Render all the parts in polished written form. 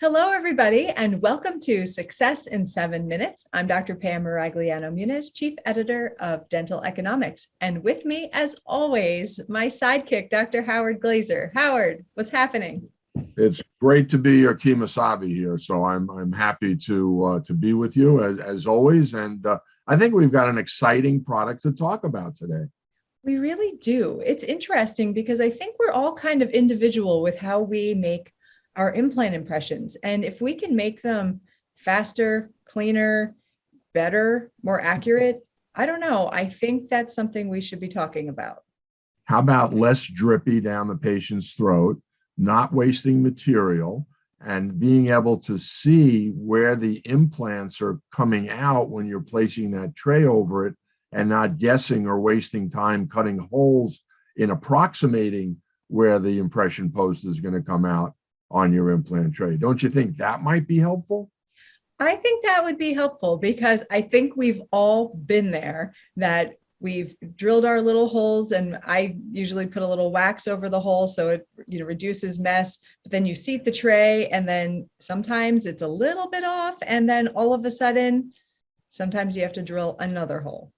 Hello, everybody, and welcome to Success in 7 Minutes. I'm Dr. Pam Miragliano-Muniz, Chief Editor of Dental Economics. And with me, as always, my sidekick, Dr. Howard Glazer. Howard, what's happening? It's great to be your Kemosabe here, so I'm happy to be with you as always, and I think we've got an exciting product to talk about today. We really do. It's interesting because I think we're all kind of individual with how we make our implant impressions. And if we can make them faster, cleaner, better, more accurate, I don't know. I think that's something we should be talking about. How about less drippy down the patient's throat, not wasting material, and being able to see where the implants are coming out when you're placing that tray over it and not guessing or wasting time cutting holes in approximating where the impression post is going to come out on your implant tray. Don't you think that might be helpful? I think that would be helpful because I think we've all been there, that we've drilled our little holes, and I usually put a little wax over the hole so it reduces mess, but then you seat the tray and then sometimes it's a little bit off, and then all of a sudden sometimes you have to drill another hole.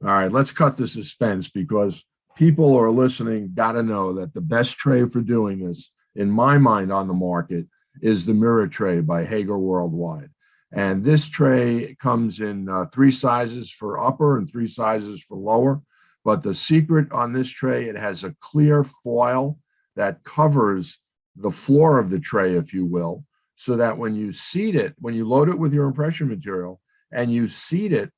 All right, let's cut the suspense, because people who are listening got to know that the best tray for doing this, in my mind, on the market is the MiraTray by Hager Worldwide. And this tray comes in 3 sizes for upper and 3 sizes for lower. But the secret on this tray, it has a clear foil that covers the floor of the tray, if you will, so that when you seat it, when you load it with your impression material and you seat it,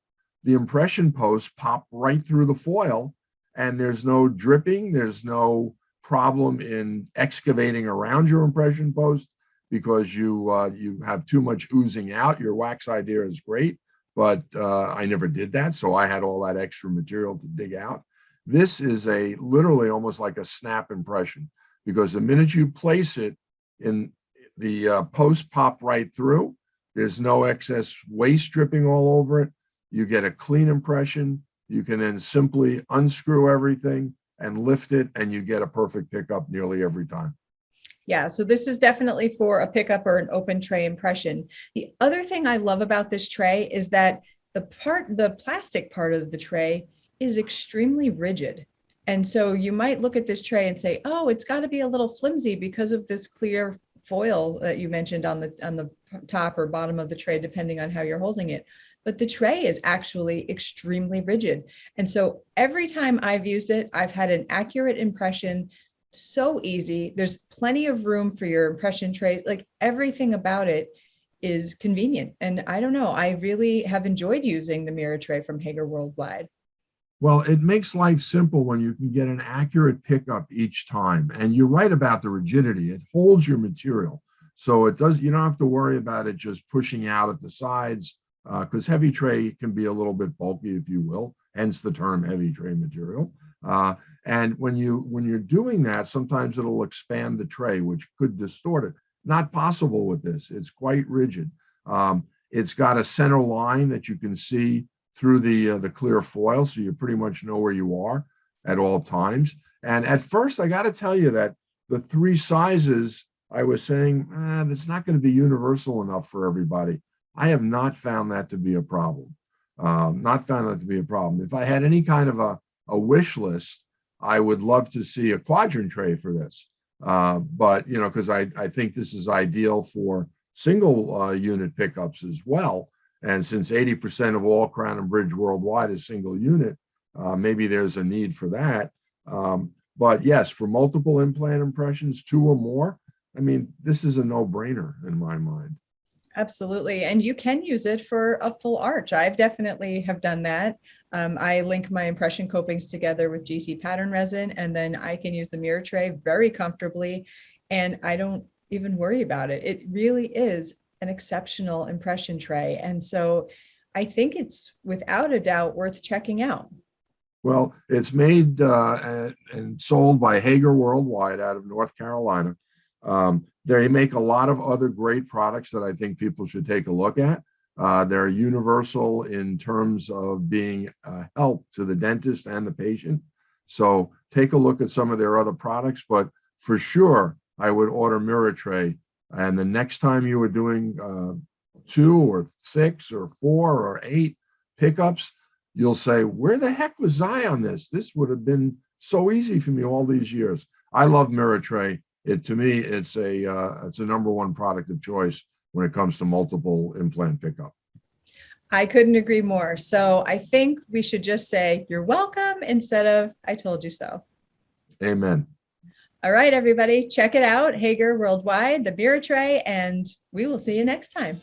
the impression posts pop right through the foil, and there's no dripping, there's no problem in excavating around your impression post because you have too much oozing out. Your wax idea is great, but I never did that, so I had all that extra material to dig out. This is literally almost like a snap impression, because the minute you place it in, the post pop right through. There's no excess waste dripping all over it. You get a clean impression. You can then simply unscrew everything and lift it, and you get a perfect pickup nearly every time. Yeah, so this is definitely for a pickup or an open tray impression. The other thing I love about this tray is that the plastic part of the tray is extremely rigid. And so you might look at this tray and say, oh, it's got to be a little flimsy because of this clear foil that you mentioned on the top or bottom of the tray, depending on how you're holding it. But the tray is actually extremely rigid. And so every time I've used it, I've had an accurate impression. So easy. There's plenty of room for your impression trays. Like, everything about it is convenient. And I don't know, I really have enjoyed using the MiraTray from Hager Worldwide. Well, it makes life simple when you can get an accurate pickup each time. And you're right about the rigidity. It holds your material. So you don't have to worry about it just pushing out at the sides, because heavy tray can be a little bit bulky, if you will, hence the term heavy tray material. And when you're doing that, sometimes it'll expand the tray, which could distort it. Not possible with this. It's quite rigid. It's got a center line that you can see through the clear foil, so you pretty much know where you are at all times. And at first, I got to tell you that the 3 sizes, I was saying, that's not going to be universal enough for everybody. I have not found that to be a problem. If I had any kind of a wish list, I would love to see a quadrant tray for this. But, because I think this is ideal for single unit pickups as well. And since 80% of all crown and bridge worldwide is single unit, maybe there's a need for that. But yes, for multiple implant impressions, 2 or more, I mean, this is a no-brainer in my mind. Absolutely. And you can use it for a full arch. I've definitely have done that. I link my impression copings together with GC pattern resin, and then I can use the MiraTray very comfortably, and I don't even worry about it. It really is an exceptional impression tray. And so I think it's without a doubt worth checking out. Well, it's made and sold by Hager Worldwide out of North Carolina. They make a lot of other great products that I think people should take a look at. They're universal in terms of being a help to the dentist and the patient. So take a look at some of their other products, but for sure, I would order MiraTray And the next time you were doing 2 or 6 or 4 or 8 pickups, you'll say, where the heck was I on this? This would have been so easy for me all these years. I love MiraTray. To me, it's a number one product of choice when it comes to multiple implant pickup. I couldn't agree more. So I think we should just say, you're welcome instead of, I told you so. Amen. All right, everybody, check it out. Hager Worldwide, the MiraTray, and we will see you next time.